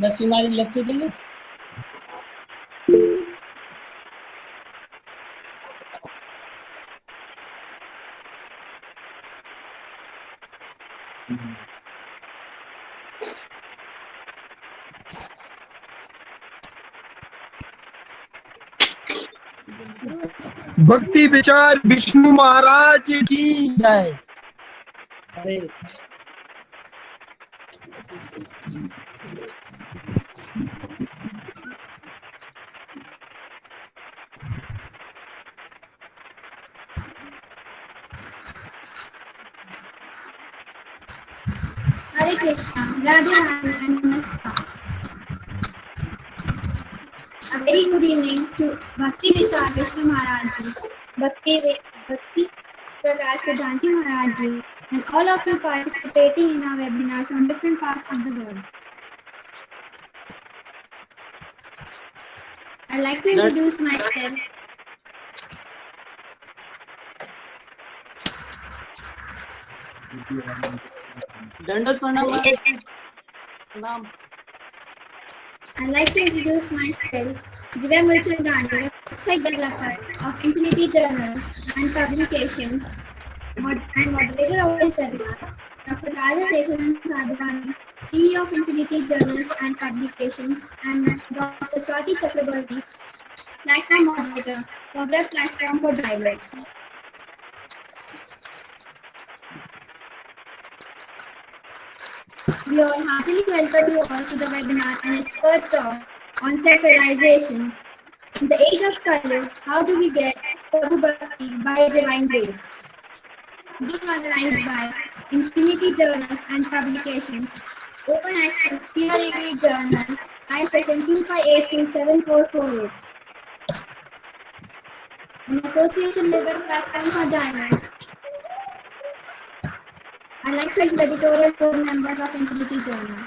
नरसिम्हा जी lecture देंगे। भक्ति विचार विष्णु महाराज की जय। हरे Hare Krishna, Radhe Radhe and Namaskar. A very good evening to Bhakti Vichar Vishnu Maharajji, Bhakti Prakash SIDDHANTI Maharajji, and all of you participating in our webinar from different parts of the world. I'd like to introduce myself. दंडवत प्रणाम। प्रणाम। I'd like to introduce myself, Divya Mulchandani, website developer of Infinity Journals and Publications, and moderator of this webinar, Dr. Gaudiya Sadhvani, CEO of Infinity Journals and Publications, and Dr. Swati Chakraborty, platform moderator for web platform for dialogue. We all heartily welcome you all to the webinar and expert talk on self-realization. In the age of Kali, how do we get Prabhu Bhakti by His divine grace? Being organized by Infinity Journals and Publications, Open Access Peer-Reviewed Journal, ISSN 2582744, in association with the platform for dialogue. I'd like to thank the editorial board members of Infinity Journal.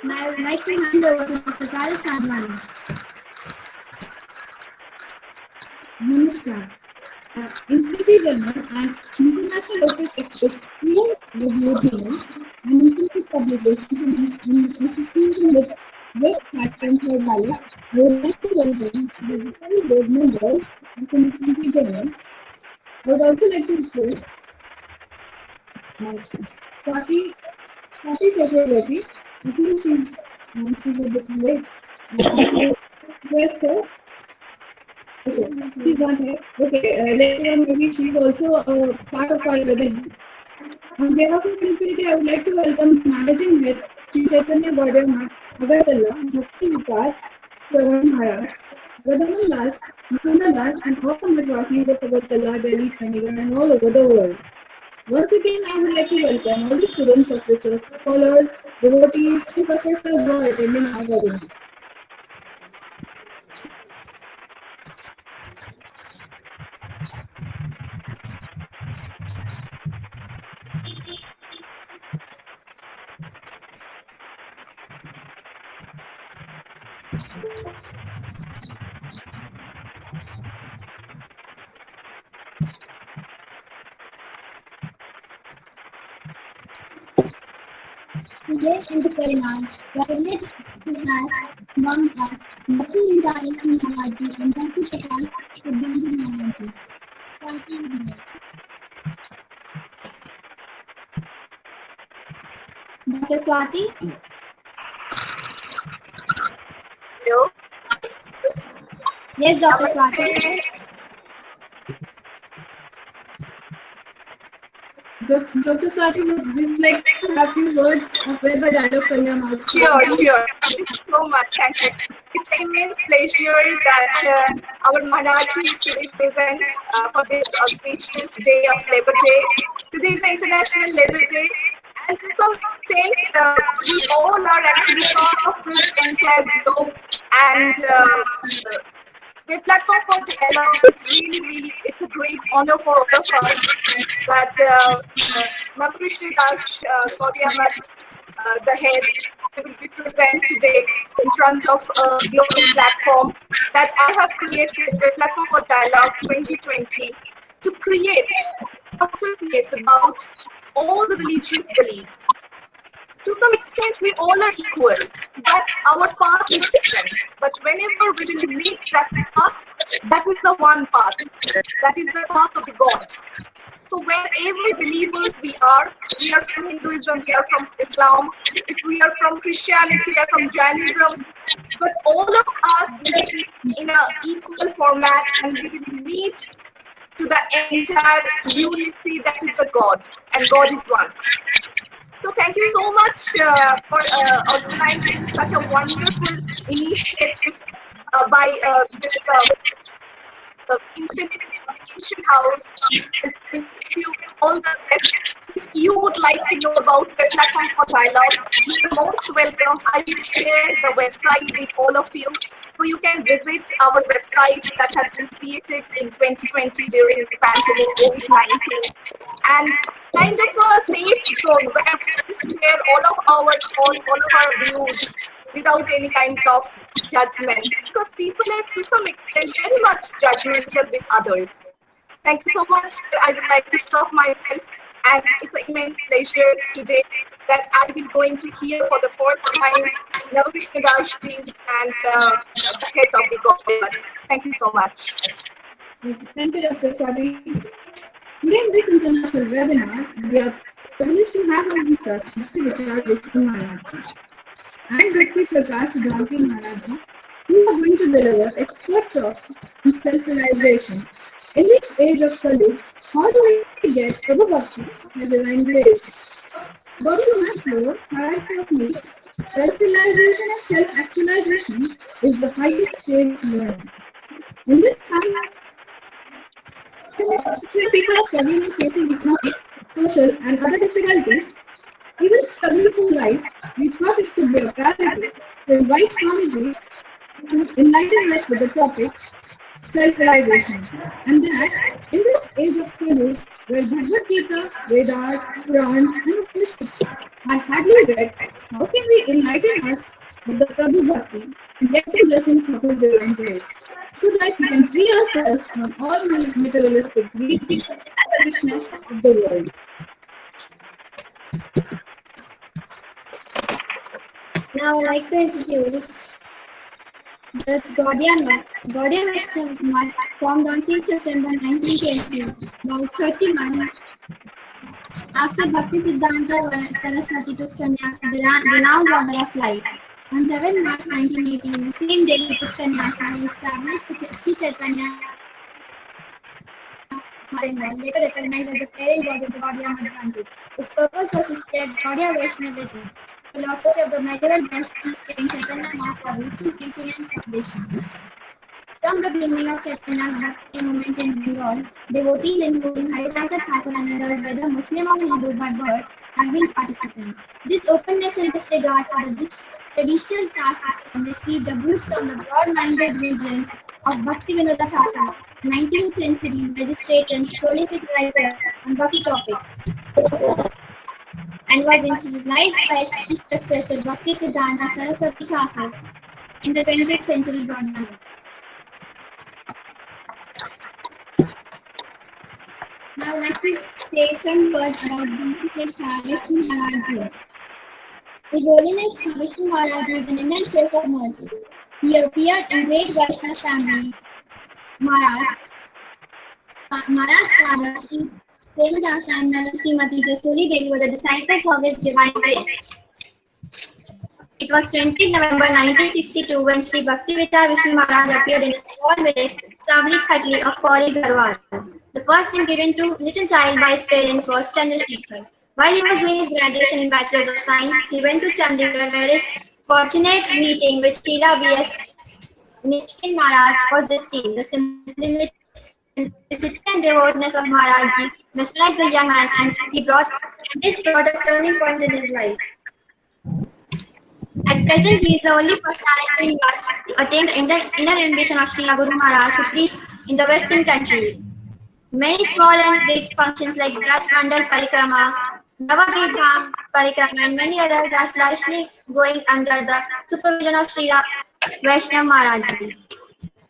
Now I would like to hand over to Dr. Gaudiya Sadhvani. Namaskar. Infinity Journal and International Open Access peer-reviewed journal and Infinity Publications in association with web platform for dialogue. I would like to welcome the editorial board members of Infinity Journal. I would also like to request Swati Chakraborty. I think she's a bit late. Request her. Okay, she's not here. Okay, later on maybe she's also part of our webinar. On behalf of Infinity, I would like to welcome the Managing Head, Sri Chaitanya Gaudiya Agartala, Bhakti Vikas, Shravan Maharaj, Gadaman Das, Mukunda Das, and all the Madhvasis of Agartala, Delhi, Chandigarh, and all over the world. Once again, I would like to welcome all the students of research, scholars, devotees, and professors who are attending our webinar. Today in the seminar, the village has among us Bhakti Vichar Vishnu Maharajji and Bhakti Prakash SIDDHANTI Maharajji. Thank you. Dr. Swati? Hello. Yes, Dr. Swati. Dr. Swati, would you like to have few words of verbal dialogue from your mouth? Sure. Thank you so much. Thank you. It's an immense pleasure that our Maharaji is today present for this auspicious day of Labor Day. Today is International Labor Day. And to some extent, we all are actually part of this entire globe. And the platform for dialogue is really, it's a great honor for all of us that Namakrishna Das Gaudiya the head, will be present today in front of a global platform that I have created, a platform for dialogue 2020, to create consciousness about all the religious beliefs, to some extent, we all are equal, but our path is different. But whenever we will meet that path, that is the one path. That is the path of the God. So wherever believers we are from Hinduism, we are from Islam, if we are from Christianity, we are from Jainism, but all of us will be in an equal format and we will meet to the entire unity that is the God, and God is one. So thank you so much for organizing such a wonderful initiative by this Infinite Communication House. I wish you all the best. If you would like to know about Web Platform for Dialogue, you are most welcome. I will share the website with all of you. So you can visit our website that has been created in 2020 during the pandemic COVID-19. And kind of a safe zone where we can share all of our thoughts, all of our views without any kind of judgment, because people are to some extent very much judgmental with others. Thank you so much. I would like to stop myself, and it's an immense pleasure today that I will going to hear for the first time VISHNU Dashji's and the head of the Gaudiya. Thank you so much. Thank you, Dr. Swati. Today in this international webinar, we are privileged to have amongst us Bhakti VISHNU MAHARAJJI and Bhakti SIDDHANTI MAHARAJJI, who are going to deliver expert talk on self-realization. In this age of Kali, how do we get Prabhu Bhakti as divine grace? Gaudiya Master hierarchy of needs, self-realization and self-actualization is the highest stage of learning. In this time, where people are struggling and facing economic, social, and other difficulties, even struggling for life, we thought it could be a priority to invite Swamiji to enlighten us with the topic self-realization. And that, in this age of Kali, where Bhagavad Gita, Vedas, Purans, and Upanishads are hardly read, how can we enlighten us with the Prabhu Bhakti and get the blessings of His divine grace, so that we can free ourselves from all materialistic greeds and selfishness of the world? Now I'd like to introduce the Gaudiya VISHNU Math formed on 6 September 1920, about 30 months after Bhakti Siddhanta Saraswati took sannyas, the renowned order of life. On 7 March 1918, the same day he took sannyas, he established the Sree Chaitanya, later recognized as the parent god of the Gaudiya Math branches. Its purpose was to spread Gaudiya Vaishnavism, philosophy of the material best to Saint Chaitanya Mahaprabhu through teaching and tradition. From the beginning of Chaitanya's Bhakti movement in Bengal, devotees including Haridasa Thakur and others, whether Muslim or Hindu by birth, have been participants. This openness and disregard for the traditional caste system received a boost from the broad-minded vision of Bhakti Vinodha Thakur, a 19th century magistrate and prolific writer on Bhakti topics, and was introduced by his successor Bhakti Siddhanta Saraswati Thakur in the 20th century Gaudiya. Now let me say some words about VISHNU MAHARAJJI. His Holiness Sri VISHNU MAHARAJJI is an immense source of mercy. He appeared in great Vaishnava family. Maharaj's father, Sri Premadasa and Mother Srimati Jasoli Devi were the disciples of His Divine Grace. It was 20 November 1962 when Sri Bhaktivedanta Vishnu Maharaj appeared in a small village, Sabli Khatli of Kauri Garhwal. The first name given to little child by his parents was Chandrasekhar. While he was doing his graduation in Bachelor's of Science, he went to Chandigarh where his fortunate meeting with Srila V.S. Niskin Maharaj was destined. The simplicity and devoutness of Maharajji mesmerized the young man, and he brought a turning point in his life. At present, he is the only personality in India to attain the inner ambition of Srila Guru Maharaj to preach in the Western countries. Many small and big functions like Braj Mandal Parikrama, Navadvip Dham Parikrama, and many others are flourishingly going under the supervision of Srila Vaishnava Maharajji.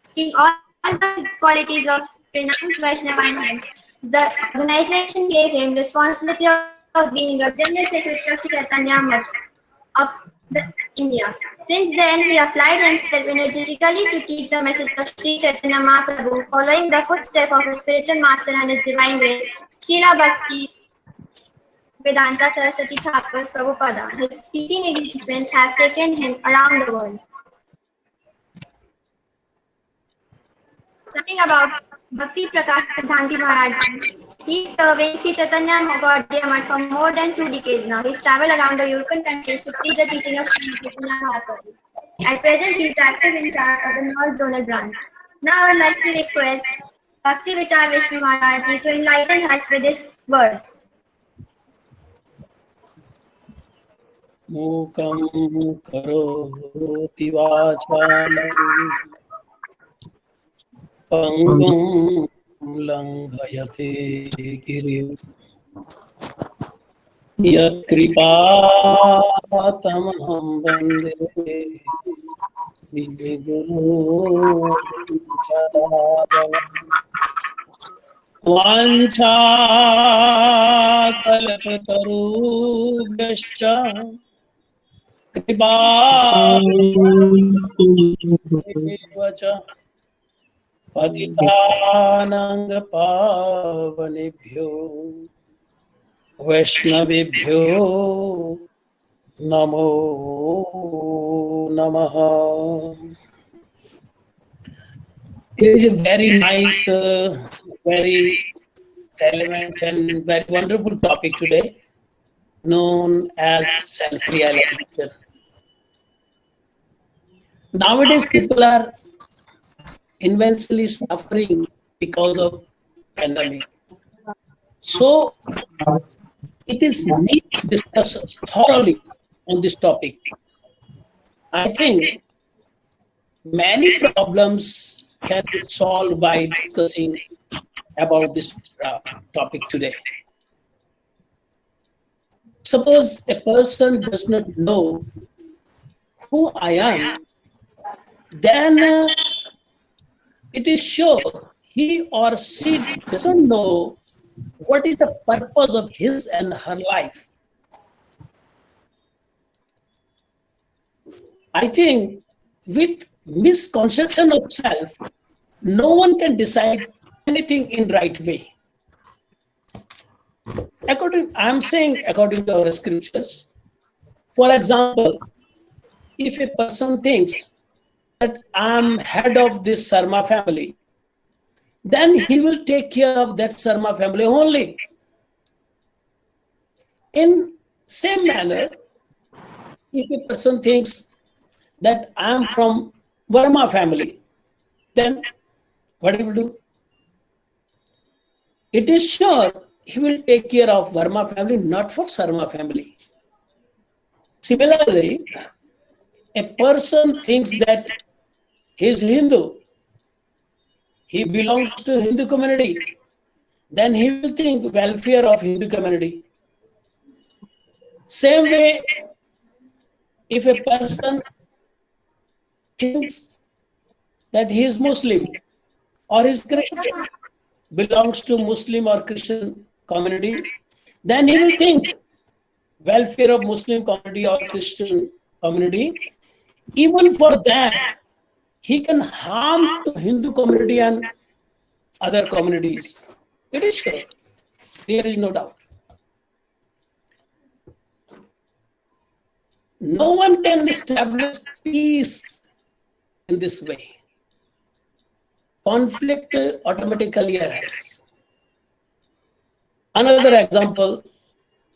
Seeing all the qualities of pronounced Vaishnava in him, the organization gave him responsibility of being a general secretary of Chaitanya Math of India. Since then, he applied himself energetically to teach the message of Sri Chaitanya Mahaprabhu, following the footsteps of his spiritual master and his divine grace, Srila Bhakti Vedanta Saraswati Thakur Prabhupada. His speaking engagements have taken him around the world. Something about Bhakti Prakash Siddhanti Maharajji. He is serving Sri Chaitanya Gaudiya for more than 2 decades now. He's traveled around the European countries to preach the teaching of Sri Chaitanya Mahaprabhu. At present, he is active in charge of the North Zonal branch. Now, I would like to request Bhakti Vichar Vishnu Maharajji to enlighten us with his words. Mukam karoti vachalam pangum langhayate girim yat kripatamaham vande Sri Guru Vancha kalpatarubhyascha kripacha patitanang pavanebhyo vaishnavibhyo namo namaha. There is a very nice, very relevant and very wonderful topic today, known as self-realization. Nowadays, people are immensely suffering because of pandemic. So, it is need to discuss thoroughly on this topic. I think many problems can be solved by discussing about this topic today. Suppose a person does not know who I am, then it is sure he or she doesn't know what is the purpose of his and her life. I think with misconception of self, no one can decide anything in right way. I am saying according to our scriptures. For example, if a person thinks that I am head of this Sarma family, then he will take care of that Sarma family only. In same manner, if a person thinks that I am from Verma family, then what he will do? It is sure he will take care of Verma family, not for Sarma family. Similarly, a person thinks that he is Hindu, he belongs to Hindu community, then he will think welfare of Hindu community. Same way, if a person thinks that he is Muslim or is Christian, belongs to Muslim or Christian community, then he will think welfare of Muslim community or Christian community. Even for that, he can harm to Hindu community and other communities. It is sure. There is no doubt. No one can establish peace in this way. Conflict automatically arises. Another example,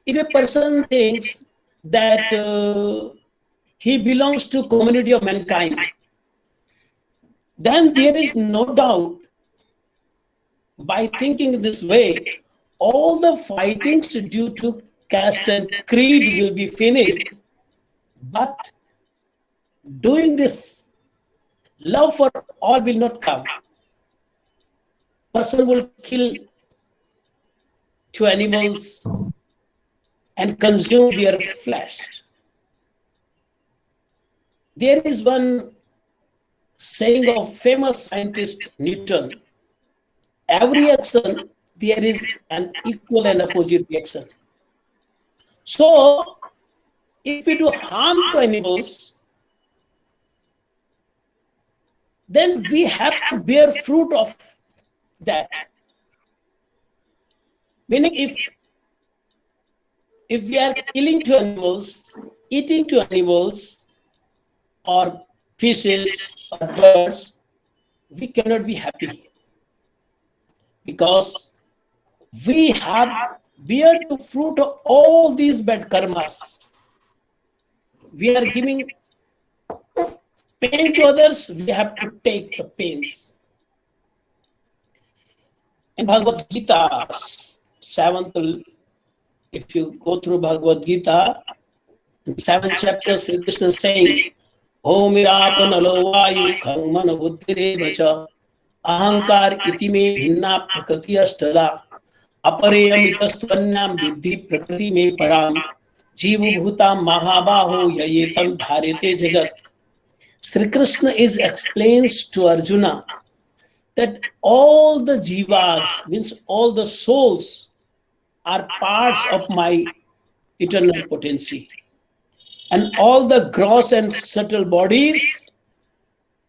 if a person thinks that he belongs to community of mankind, then there is no doubt, by thinking this way, all the fightings due to caste and creed will be finished. But doing this, love for all will not come. Person will kill 2 animals and consume their flesh. There is one saying of famous scientist Newton: every action, there is an equal and opposite reaction. So, if we do harm to animals, then we have to bear fruit of that. Meaning, if we are killing to animals, eating to animals, or fishes or birds, we cannot be happy, because we have bear the fruit of all these bad karmas. We are giving pain to others, we have to take the pains. In Bhagavad Gita, 7th, if you go through Bhagavad Gita, in 7th chapter, Sri Krishna is saying, Om Irapanalo Vayu Khamana Buddhire Vacha Ahankar Itime Bhinna Prakriti Ashtala Apareyam Itastwanyam Vidhi Prakriti Me Param Jivu Bhutam Mahabaho Yayetam Dharete Jagat. Sri Krishna explains to Arjuna that all the jivas, means all the souls, are parts of my eternal potency. And all the gross and subtle bodies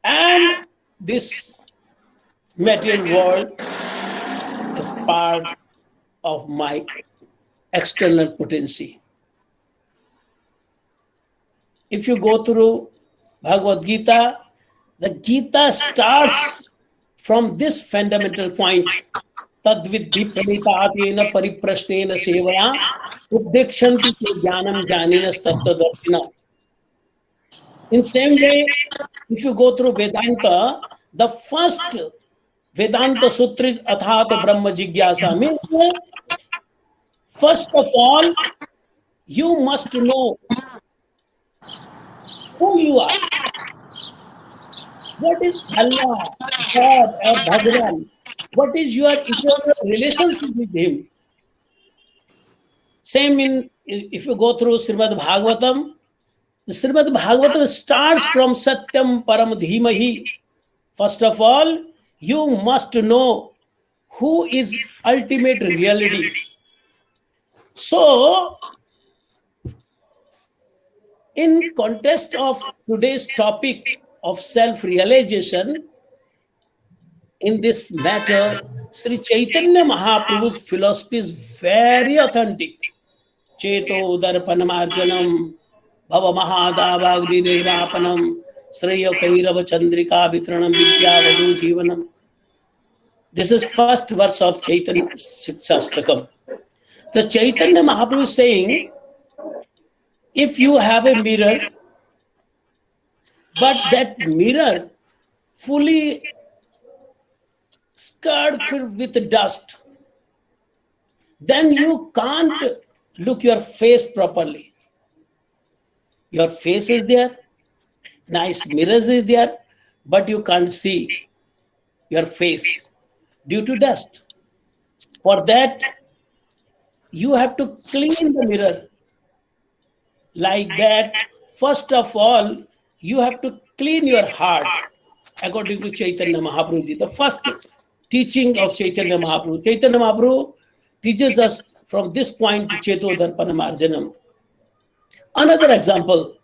and this material world is part of my external potency. If you go through Bhagavad Gita, the Gita starts from this fundamental point. Tadvidhi pranitaateena pariprashnena sevaya uddekṣanti te jnanam jnaninas tattvadarshina. In same way, if you go through Vedanta, the first Vedanta Sutra is Athata Brahma Jigyasa. Means, first of all, you must know who you are. What is Allah, God, or Bhagavan? What is your eternal relationship with Him? Same if you go through Srimad Bhagavatam, the Srimad Bhagavatam starts from Satyam Param Dhimahi. First of all, you must know who is ultimate reality. So, in context of today's topic of self-realization, in this matter, Sri Chaitanya Mahaprabhu's philosophy is very authentic. Cheto darpanamarjanam bhava mahadavagni nirvapanam sreya kairava chandrika vitranam vidyavadu jivanam. This is first verse of Chaitanya Shikshastakam. The Chaitanya Mahaprabhu is saying, if you have a mirror, but that mirror fully filled with dust, then you can't look your face properly. Your face is there, nice mirrors is there, but you can't see your face due to dust. For that, you have to clean the mirror. Like that, first of all, you have to clean your heart, according to Chaitanya Mahaprabhu. The first teaching of Chaitanya Mahaprabhu. Chaitanya Mahaprabhu teaches us from this point, Cheto Darpanamarjanam. Another example,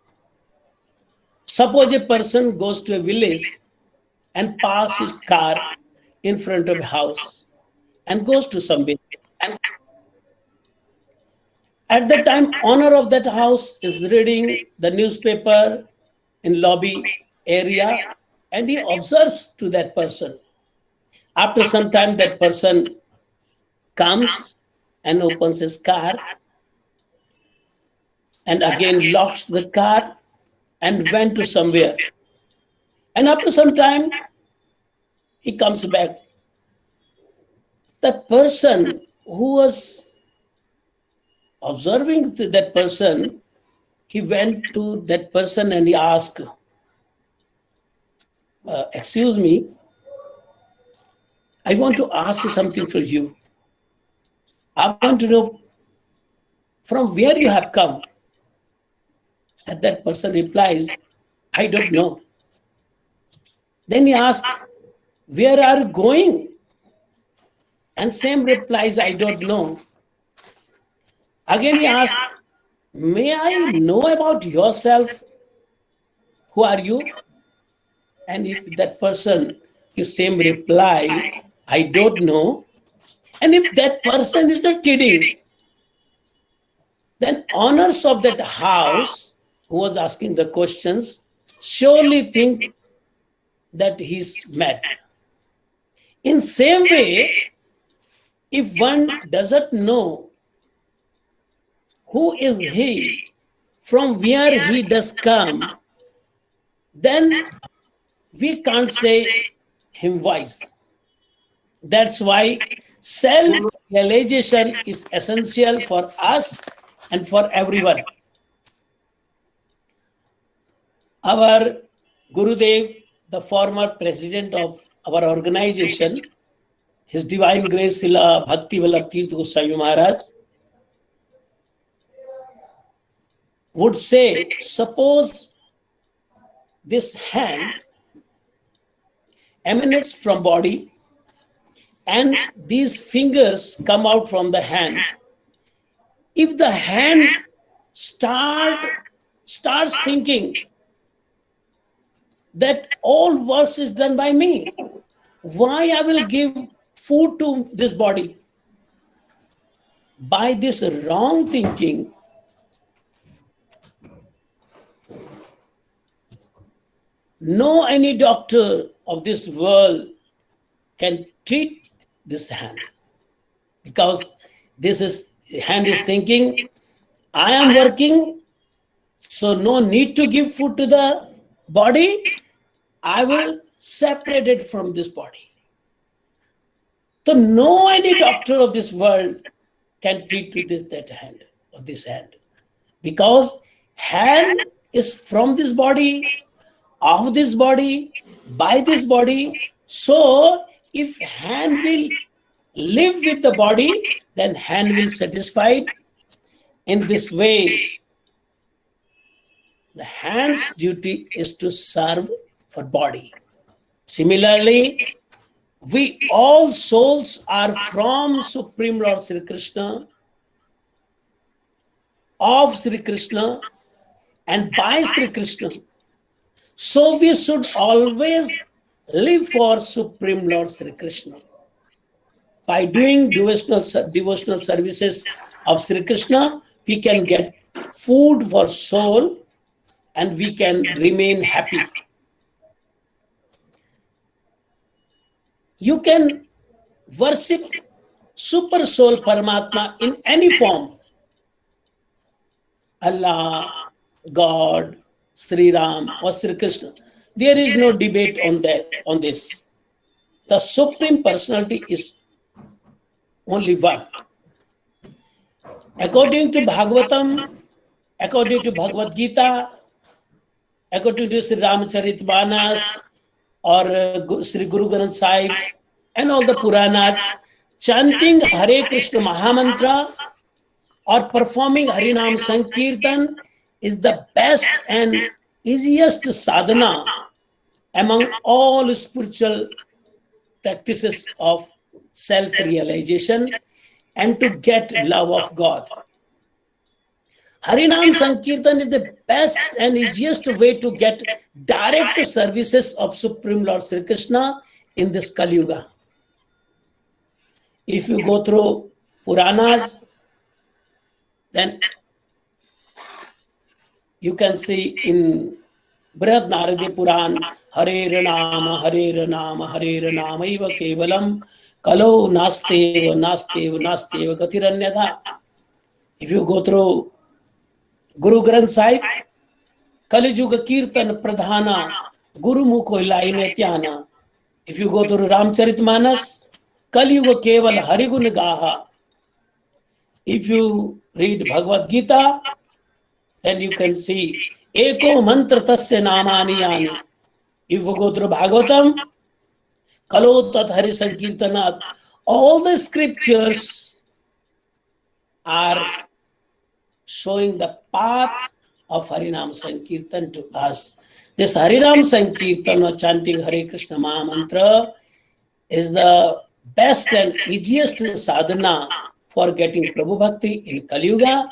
suppose a person goes to a village and parks his car in front of a house and goes to somewhere. At the time, owner of that house is reading the newspaper in lobby area, and he observes to that person. After some time, that person comes and opens his car and again locks the car and went to somewhere. And after some time, he comes back. The person who was observing that person, he went to that person and he asked, excuse me, I want to ask something for you. I want to know from where you have come. And that person replies, I don't know. Then he asks, where are you going? And same replies, I don't know. Again he asks, may I know about yourself? Who are you? And if that person gives same reply, I don't know. And if that person is not kidding, then owners of that house who was asking the questions surely think that he's mad. In same way, if one doesn't know who is he, from where he does come, then we can't say him wise. That's why self-realization is essential for us and for everyone. Our Gurudev, the former president of our organization, His Divine Grace Srila Bhakti Vallabh Tirtha Goswami Maharaj, would say, suppose this hand emanates from body and these fingers come out from the hand. If the hand starts thinking that all work is done by me, why I will give food to this body? By this wrong thinking, no any doctor of this world can treat this hand, because hand is thinking, I am working, so no need to give food to the body. I will separate it from this body. So no any doctor of this world can treat with that hand or this hand, because hand is from this body, of this body, by this body. So if hand will live with the body, then hand will satisfied. In this way, the hand's duty is to serve for body. Similarly, we all souls are from Supreme Lord Sri Krishna, of Sri Krishna, and by Sri Krishna. So we should always live for Supreme Lord Sri Krishna. By doing devotional services of Sri Krishna, we can get food for soul and we can remain happy. You can worship Super Soul Paramatma in any form. Allah, God, Sri Ram or Sri Krishna. There is no debate on this. The Supreme Personality is only one. According to Bhagavatam, according to Bhagavad Gita, according to Sri Ramcharitmanas or Sri Guru Granth Sahib and all the Puranas, chanting Hare Krishna Mahamantra or performing Harinam Sankirtan is the best and easiest sadhana among all spiritual practices of self-realization and to get love of God. Harinam Sankirtan is the best and easiest way to get direct services of Supreme Lord Sri Krishna in this Kali Yuga. If you go through Puranas, then you can see in Brihad Naradi Puran, Hare Ranama, Hare Ranama, Hare Ranama, Eva Kevalam, Kalo Nasteva, Nasteva, Nasteva, Gatiranyatha. If you go through Guru Granth Sahib, Kali Yuga Kirtan Pradhana, Guru Mukho Ilai Metyana. If you go through Ramcharitmanas, Kali Yuga Keval Harigun Gaha. If you read Bhagavad Gita, then you can see Eko Mantra Tasya Namani Yani. If you go through Bhagavatam, Kalo Tat Hari Sankirtanat, all the scriptures are showing the path of Harinam Sankirtan to us. This Harinam Sankirtan or chanting Hare Krishna Mahamantra is the best and easiest sadhana for getting Prabhu Bhakti in Kali Yuga.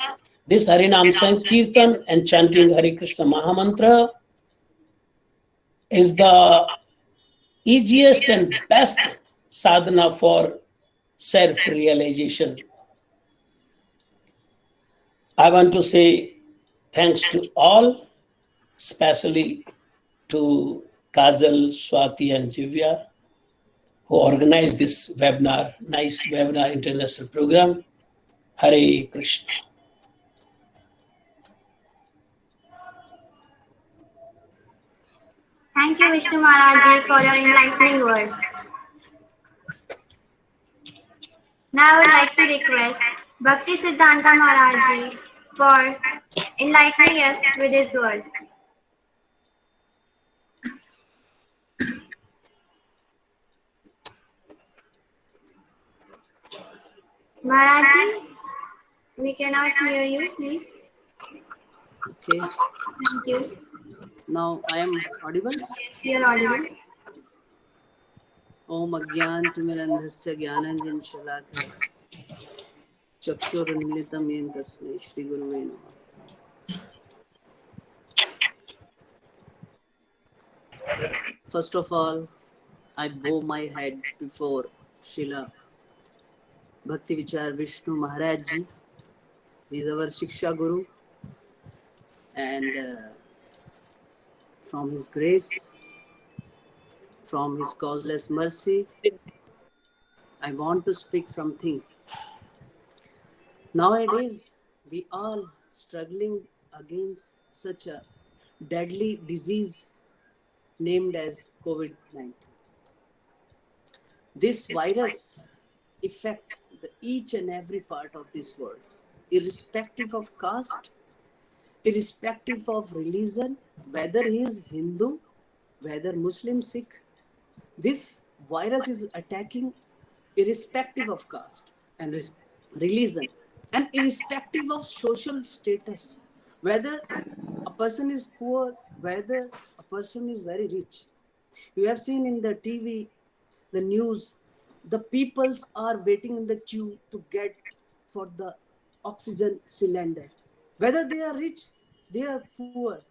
This Harinam Sankirtan and chanting Hare Krishna Mahamantra is the easiest and best sadhana for self-realization. I want to say thanks to all, especially to Kajal, Swati and Jivya, who organized this webinar, nice webinar international program. Hare Krishna. Thank you, Vishnu Maharajji, for your enlightening words. Now I would like to request Bhakti Siddhanta Maharajji for enlightening us with his words. Maharajji, we cannot hear you, please. Okay, Thank you. now I am audible. Yes, you're audible. Om Agyantimirandhasya Jnananjana Shalakaya Chakshurunmilitam Yen Tasmai Shri Guruve Namaha. First of all, I bow my head before Srila Bhakti Vichar Vishnu Maharajji. He is our Shiksha Guru, and from his grace, from his causeless mercy, I want to speak something. Nowadays, we all struggling against such a deadly disease named as COVID-19. This virus affects each and every part of this world, irrespective of caste, irrespective of religion, whether he is Hindu, whether Muslim, Sikh. This virus is attacking irrespective of caste and religion, and irrespective of social status, whether a person is poor, whether a person is very rich. You have seen in the TV, the news, the peoples are waiting in the queue to get for the oxygen cylinder. Whether they are rich, they are poor,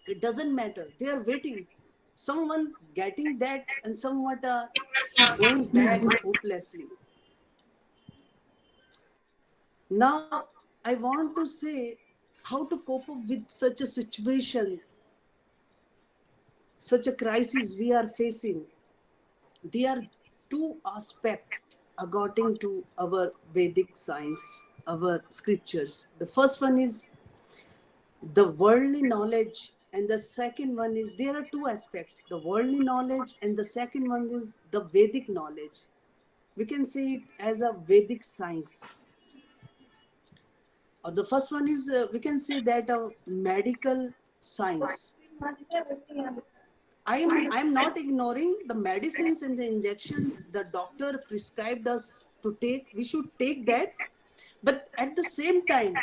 it doesn't matter. They are waiting. Someone getting that and somewhat are going back hopelessly. Now, I want to say how to cope up with such a situation, such a crisis we are facing. There are two aspects according to our Vedic science, our scriptures. The first one is the worldly knowledge, and the second one is, there are two aspects, the worldly knowledge, and the second one is the Vedic knowledge. We can say it as a Vedic science. The first one is, we can say that a medical science. I'm not ignoring the medicines and the injections the doctor prescribed us to take. We should take that, but at the same time,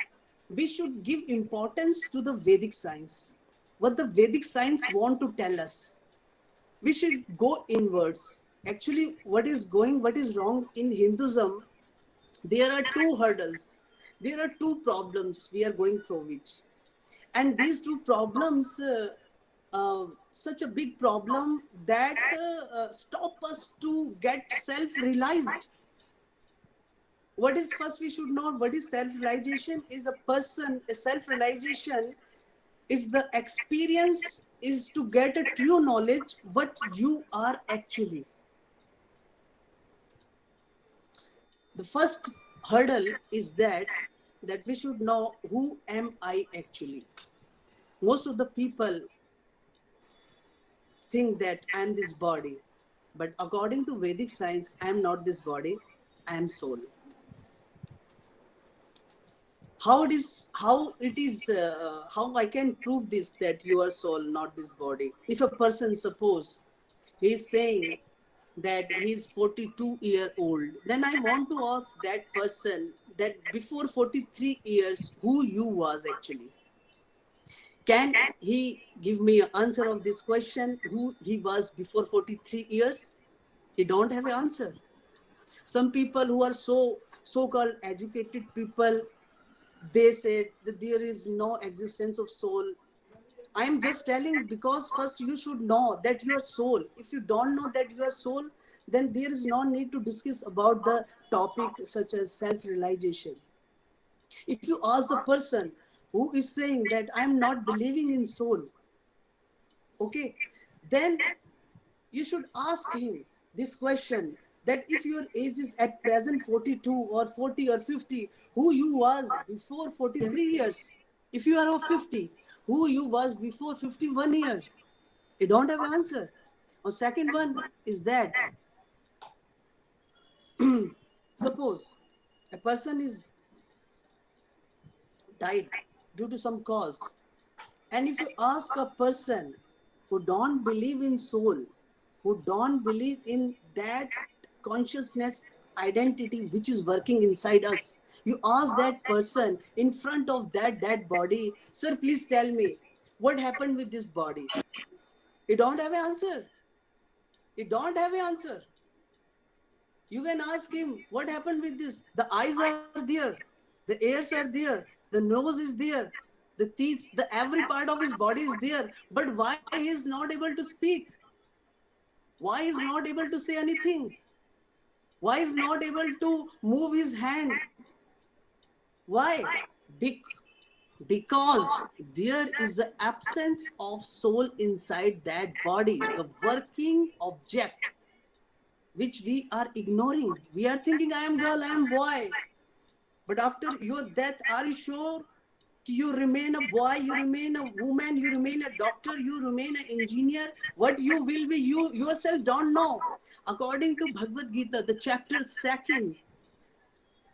we should give importance to the Vedic science. What the Vedic science want to tell us. We should go inwards. Actually, what is wrong in Hinduism, there are two hurdles. There are two problems we are going through which. And these two problems, such a big problem that stop us to get self-realized. What is first we should know, what is self-realization? Is a self-realization is the experience, is to get a true knowledge what you are actually. The first hurdle is that we should know who am I actually. Most of the people think that I am this body, but according to Vedic science, I am not this body, I am soul. How I can prove this, that you are soul, not this body? If a person, suppose he is saying that he is 42-year-old, then I want to ask that person that before 43 years, who you was actually? Can he give me an answer of this question, who he was before 43 years? He don't have an answer. Some people who are so-called educated people, they said that there is no existence of soul. I am just telling because first you should know that you are soul. If you don't know that you are soul, then there is no need to discuss about the topic such as self-realization. If you ask the person who is saying that I am not believing in soul, okay, then you should ask him this question, that if your age is at present 42 or 40 or 50, who you was before 43 years? If you are of 50, who you was before 51 years? You don't have an answer. Or second one is that suppose a person is died due to some cause, and if you ask a person who don't believe in soul, who don't believe in that consciousness identity which is working inside us, you ask that person in front of that dead body, sir, please tell me what happened with this body. You don't have an answer. You don't have an answer. You can ask him what happened with this. The eyes are there, the ears are there, the nose is there, the teeth, the every part of his body is there. But why he is not able to speak? Why is not able to say anything? Why is not able to move his hand? Why? Because there is the absence of soul inside that body, the working object which we are ignoring. We are thinking, I am girl, I am boy. But after your death, are you sure you remain a boy, you remain a woman, you remain a doctor, you remain an engineer? What you will be, you yourself don't know. According to Bhagavad Gita, the chapter 2,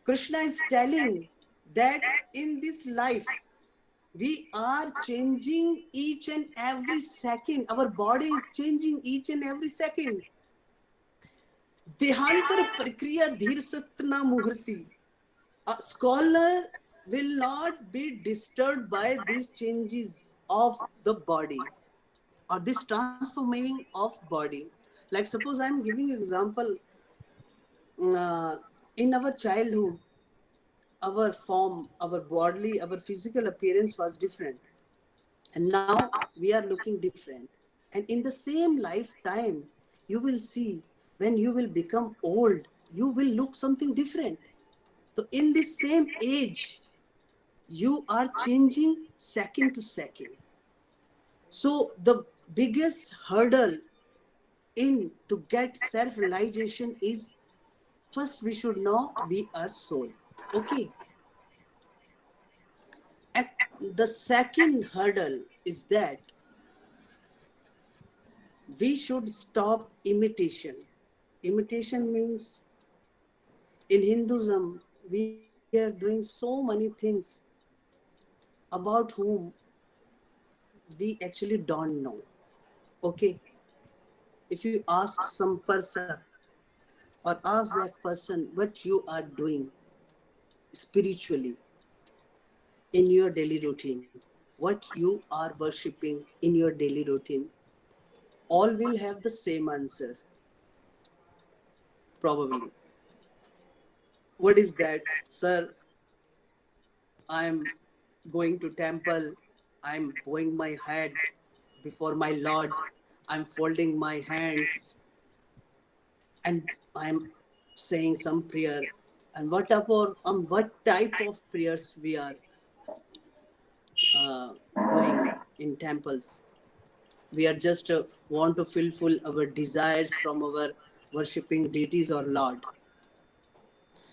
Krishna is telling that in this life, we are changing each and every second. Our body is changing each and every second. Dehantar prakriya dhir satna muhurti. A scholar will not be disturbed by these changes of the body or this transforming of body. Like suppose I am giving you example, in our childhood, our form, our bodily, our physical appearance was different, and now we are looking different. And in the same lifetime, you will see when you will become old, you will look something different. So in this same age, you are changing second to second. So the biggest hurdle in to get self-realization is, first we should know we are soul. Okay. And the second hurdle is that we should stop imitation. Imitation means in Hinduism, we are doing so many things about whom we actually don't know. Okay. If you ask some person or ask that person what you are doing spiritually in your daily routine, what you are worshipping in your daily routine, all will have the same answer, probably. What is that? Sir, I'm going to temple, I'm bowing my head before my Lord, I'm folding my hands, and I'm saying some prayer. And what about what type of prayers we are doing in temples? We are just want to fulfill our desires from our worshipping deities or Lord.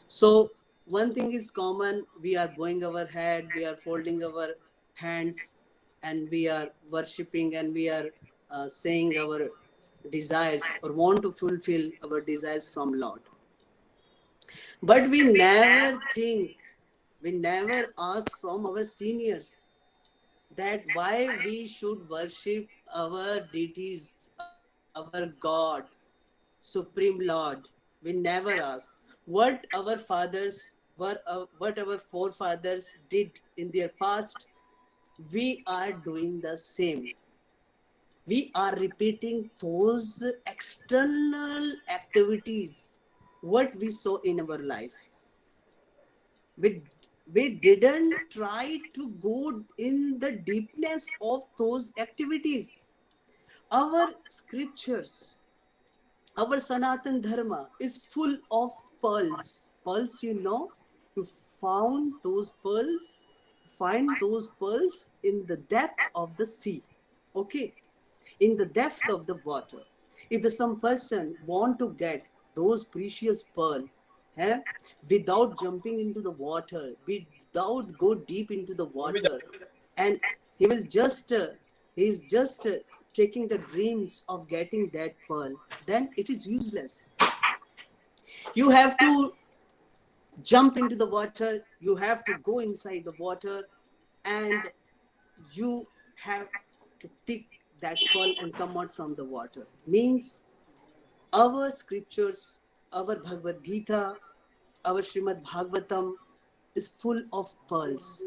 So one thing is common, we are bowing our head, we are folding our hands, and we are worshipping, and we are saying our desires or want to fulfill our desires from Lord. But we never think, we never ask from our seniors that why we should worship our deities, our God, Supreme Lord. We never ask what our fathers what our forefathers did in their past. We are doing the same. We are repeating those external activities what we saw in our life. We We didn't try to go in the deepness of those activities. Our scriptures, our Sanatan Dharma is full of pearls. Pearls, you found those pearls, find those pearls in the depth of the sea. Okay, in the depth of the water. If some person want to get those precious pearl, eh, without jumping into the water, without go deep into the water, and he will just he's just taking the dreams of getting that pearl, then it is useless. You have to jump into the water, you have to go inside the water, and you have to pick that pearl and come out from the water. Means our scriptures, our Bhagavad Gita, our Srimad Bhagavatam is full of pearls,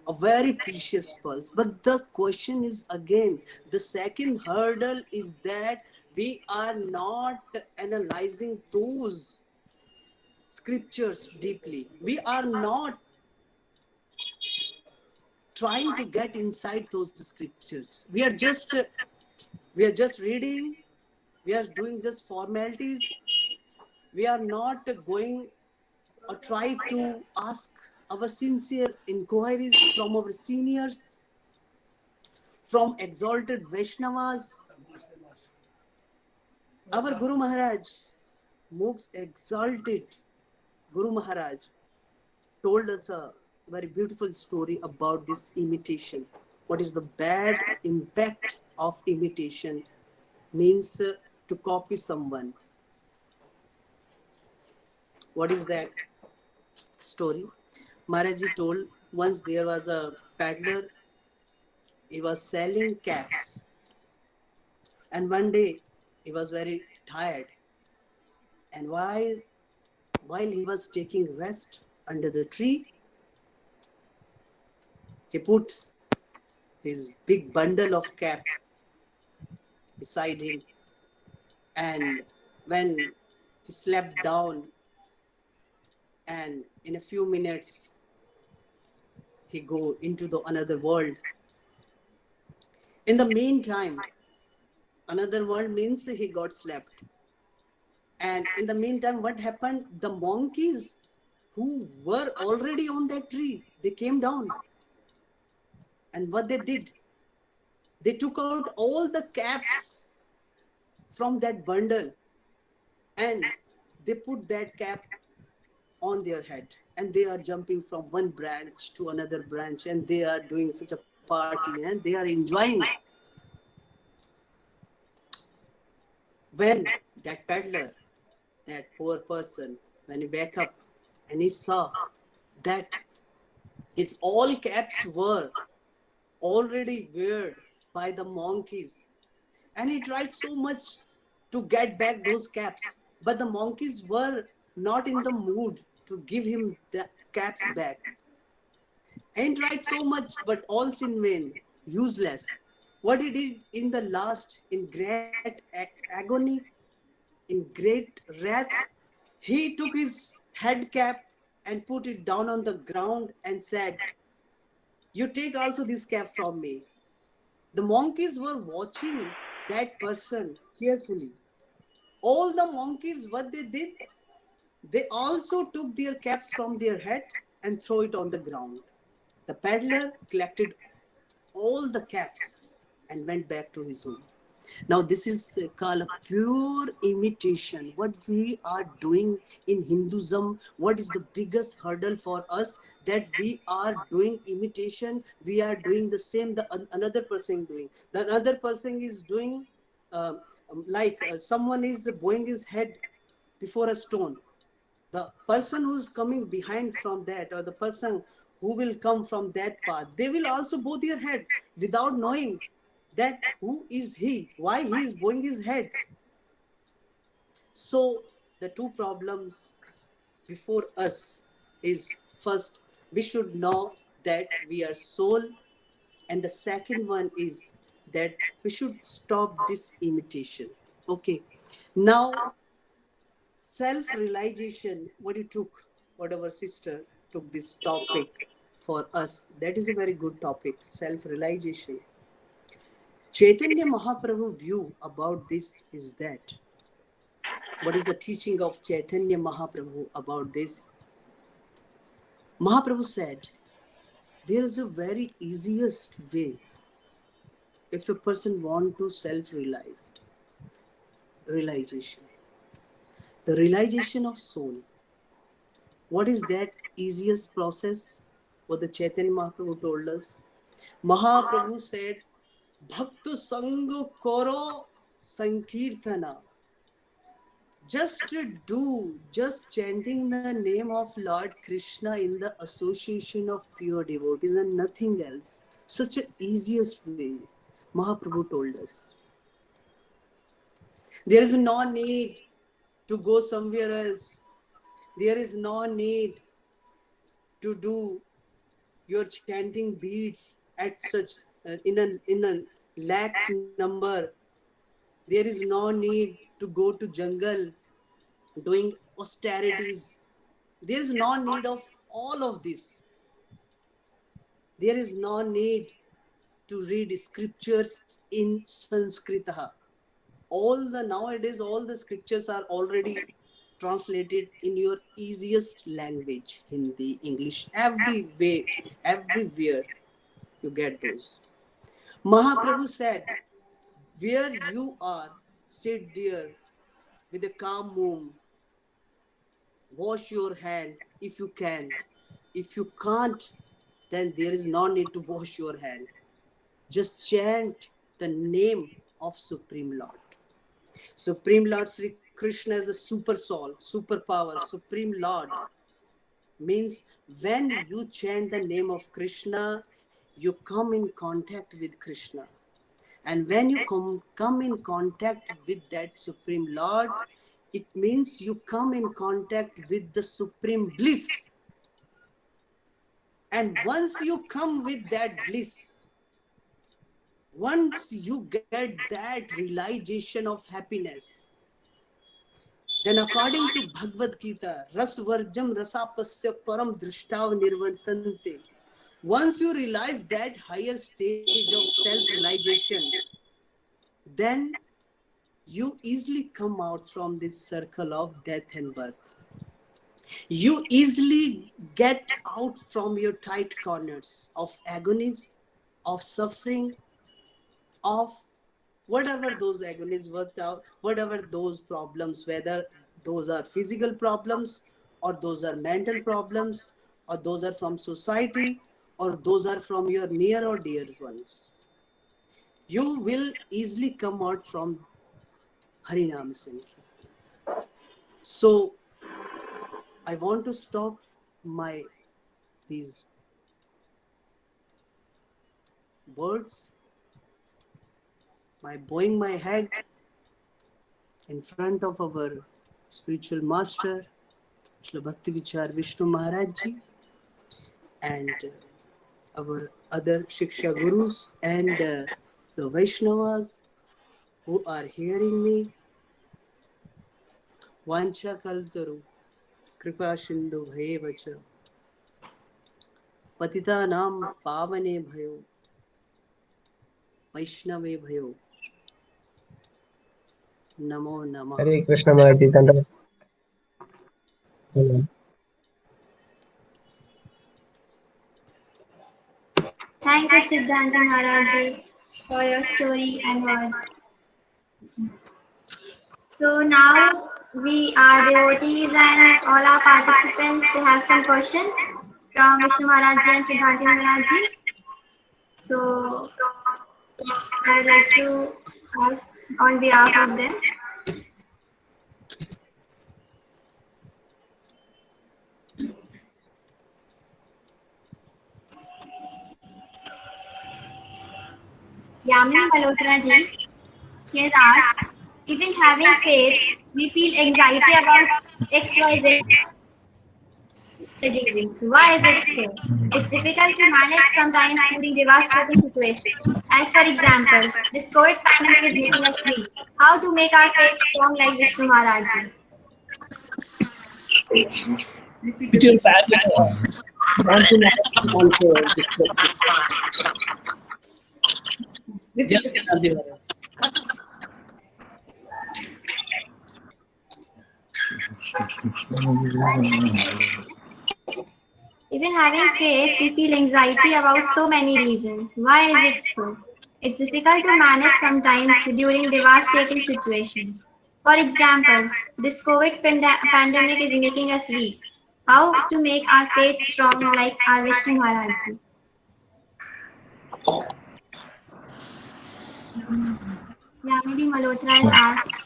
a very precious pearls. But the question is again, the second hurdle is that we are not analyzing those scriptures deeply. We are not trying to get inside those scriptures. We are just reading. We are doing just formalities. We are not going or try to ask our sincere inquiries from our seniors, from exalted Vaishnavas. Our Guru Maharaj, most exalted Guru Maharaj, told us a very beautiful story about this imitation. What is the bad impact of imitation? Means to copy someone. What is that story? Maharajji told once there was a peddler. He was selling caps, and one day he was very tired, and while he was taking rest under the tree, he put his big bundle of cap beside him, and when he slept down, and in a few minutes he go into the another world. In the meantime, another world means he got slept. And in the meantime, what happened? The monkeys who were already on that tree, they came down. And what they did? They took out all the caps from that bundle and they put that cap on their head. And they are jumping from one branch to another branch, and they are doing such a party and they are enjoying. When that peddler, that poor person, when he woke up and he saw that his all caps were already weared by the monkeys, and he tried so much to get back those caps, but the monkeys were not in the mood to give him the caps back. And he tried so much, but all's in vain, useless. What he did in the last, in great agony, in great wrath, he took his head cap and put it down on the ground and said, "You take also this cap from me." The monkeys were watching that person carefully. All the monkeys, what they did, they also took their caps from their head and throw it on the ground. The peddler collected all the caps and went back to his home. Now this is called a pure imitation. What we are doing in Hinduism, what is the biggest hurdle for us? That we are doing imitation. We are doing the same the another person doing. The other person is doing someone is bowing his head before a stone. The person who's coming behind from that, or the person who will come from that path, they will also bow their head without knowing that who is he, why he is bowing his head. So the two problems before us is, first, we should know that we are soul, and the second one is that we should stop this imitation. Okay, now self-realization, what our sister took this topic for us. That is a very good topic, self-realization. Chaitanya Mahaprabhu view about this is that, what is the teaching of Chaitanya Mahaprabhu about this? Mahaprabhu said, there is a very easiest way if a person want to self-realization. The realization of soul. What is that easiest process? What the Chaitanya Mahaprabhu told us? Mahaprabhu said, Bhaktu Sangu Koro Sankirtana. Just chanting the name of Lord Krishna in the association of pure devotees and nothing else. Such an easiest way, Mahaprabhu told us. There is no need to go somewhere else. There is no need to do your chanting beads at such in a lakhs number. There is no need to go to jungle doing austerities. There is no need of all of this. There is no need to read scriptures in Sanskrita. Nowadays all the scriptures are already translated in your easiest language, Hindi, English, everywhere you get those. Mahaprabhu said, where you are, sit there with a calm mood, wash your hand if you can. If you can't, then there is no need to wash your hand. Just chant the name of Supreme Lord. Supreme Lord Sri Krishna is a super soul, super power, Supreme Lord. Means when you chant the name of Krishna, you come in contact with Krishna. And when you come in contact with that Supreme Lord, it means you come in contact with the Supreme Bliss. And once you come with that bliss, once you get that realization of happiness, then according to Bhagavad Gita, Rasvarjam Rasapasya Param Drishtav Nirvantante. Once you realize that higher stage of self-realization, then you easily come out from this circle of death and birth. You easily get out from your tight corners of agonies, of suffering, of whatever those agonies worked out, whatever those problems, whether those are physical problems or those are mental problems or those are from society or those are from your near or dear ones. You will easily come out from Harinam Sankirtan. So I want to stop these words, by bowing my head in front of our spiritual master, Shri Bhakti Vichar Vishnu Maharajji, and our other Shiksha Gurus and the Vaishnavas who are hearing me. Vancha Kaltaru Kripa Sindhu Bhayevacha Patita Nam Pavane Bhayo Vaishnave Bhayo Namo Namah. Hare Krishna Maharajji. Thank you, Siddhanti Maharajji, for your story and words. So now we are devotees and all our participants, they have some questions from Vishnu Maharajji and Siddhanti Maharajji. So I'd like to ask on behalf of them. Yamini Malhotra ji, she has asked, even having faith, we feel anxiety about XYZ reasons. Why is it so? It's difficult to manage sometimes during devastating situations. As for example, this COVID pandemic is making us weak. How to make our faith strong like Vishnu Maharajji? Repeat your back. Siddhanti Maharaj also this question. Yes, Siddhanti Maharaj. Even having faith, we feel anxiety about so many reasons. Why is it so? It's difficult to manage sometimes during devastating situations. For example, this COVID pandemic is making us weak. How to make our faith strong like our Vishnu Maharajji? Yamini Malhotra is asked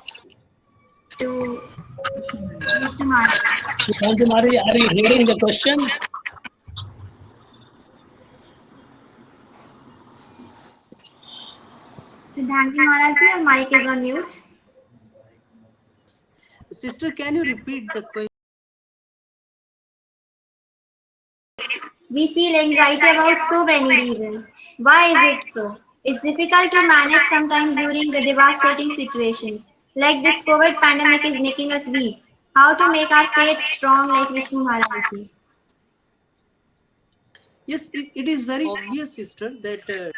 to Vishnu Maharaj. Siddhanti Maharaj, are you hearing the question? Siddhanti Maharajji, your mic is on mute. Sister, can you repeat the question? We feel anxiety about so many reasons. Why is it so? It's difficult to manage sometimes during the devastating situations. Like this COVID pandemic is making us weak. How to make our faith strong like Vishnu Maharajji? Yes, it is very obvious, sister, that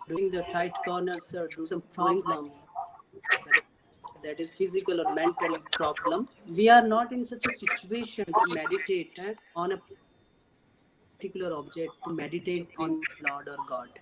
during the tight corners or do some problem, that is physical or mental problem, we are not in such a situation to meditate on a particular object, to meditate on Lord or God.